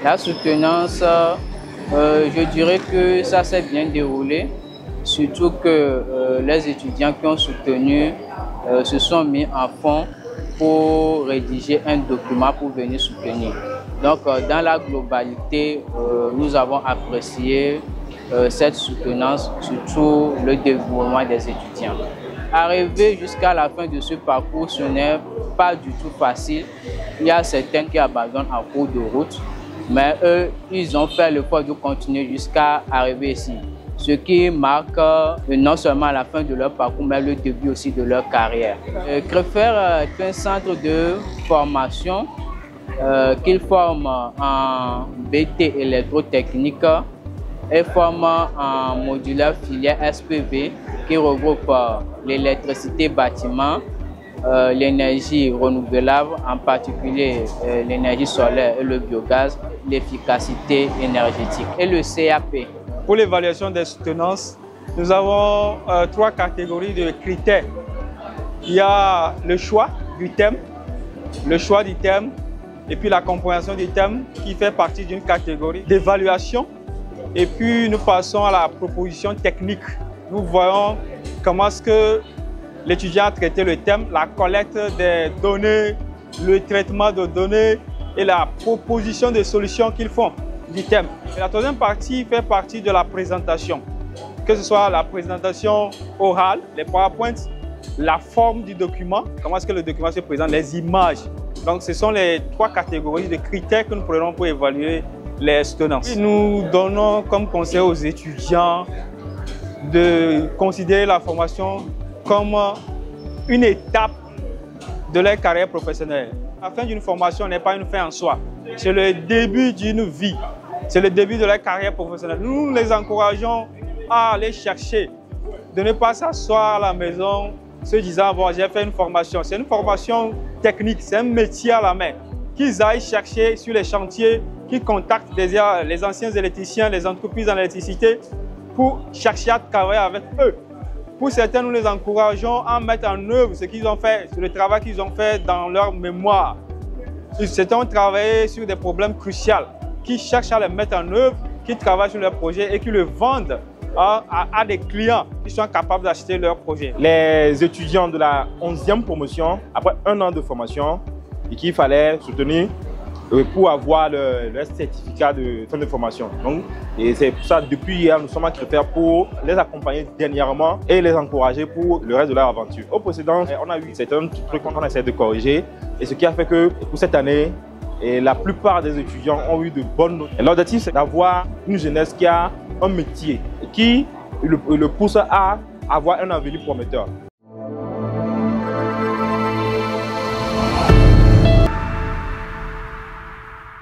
La soutenance, je dirais que ça s'est bien déroulé, surtout que les étudiants qui ont soutenu se sont mis en fond pour rédiger un document pour venir soutenir. Donc, dans la globalité, nous avons apprécié cette soutenance, surtout le dévouement des étudiants. Arriver jusqu'à la fin de ce parcours, ce n'est pas du tout facile. Il y a certains qui abandonnent en cours de route, mais eux, ils ont fait l'effort de continuer jusqu'à arriver ici. Ce qui marque non seulement la fin de leur parcours, mais le début aussi de leur carrière. CREFER est un centre de formation qu'ils forment en BT électrotechnique et forment en modulaire filière SPV qui regroupe l'électricité bâtiment, l'énergie renouvelable, en particulier l'énergie solaire et le biogaz, l'efficacité énergétique et le CAP. Pour l'évaluation des soutenances, nous avons 3 catégories de critères. Il y a le choix du thème, et puis la compréhension du thème qui fait partie d'une catégorie d'évaluation. Et puis nous passons à la proposition technique. Nous voyons comment est-ce que l'étudiant a traité le thème, la collecte des données, le traitement de données et la proposition de solutions qu'ils font du thème. Et la troisième partie fait partie de la présentation, que ce soit la présentation orale, les PowerPoints, la forme du document, comment est-ce que le document se présente, les images. Donc ce sont les 3 catégories de critères que nous prenons pour évaluer les soutenances. Nous donnons comme conseil aux étudiants de considérer la formation comme une étape de leur carrière professionnelle. La fin d'une formation n'est pas une fin en soi, c'est le début d'une vie, c'est le début de leur carrière professionnelle. Nous les encourageons à aller chercher, de ne pas s'asseoir à la maison se disant bon, j'ai fait une formation. C'est une formation technique, c'est un métier à la main. Qu'ils aillent chercher sur les chantiers, qu'ils contactent les anciens électriciens, les entreprises en électricité pour chercher à travailler avec eux. Pour certains, nous les encourageons à mettre en œuvre ce qu'ils ont fait, le travail qu'ils ont fait dans leur mémoire. Certains ont travaillé sur des problèmes cruciaux, qui cherchent à les mettre en œuvre, qui travaillent sur leurs projets et qui le vendent à des clients qui sont capables d'acheter leurs projets. Les étudiants de la 11e promotion, après 1 an de formation, et qu'il fallait soutenir pour avoir le certificat de fin de formation. Donc, et c'est pour ça, depuis hier, nous sommes à CREFER pour les accompagner dernièrement et les encourager pour le reste de leur aventure. Au précédent, on a eu certains trucs qu'on a essayé de corriger, et ce qui a fait que pour cette année, la plupart des étudiants ont eu de bonnes notes. L'objectif, c'est d'avoir une jeunesse qui a un métier, qui le pousse à avoir un avenir prometteur.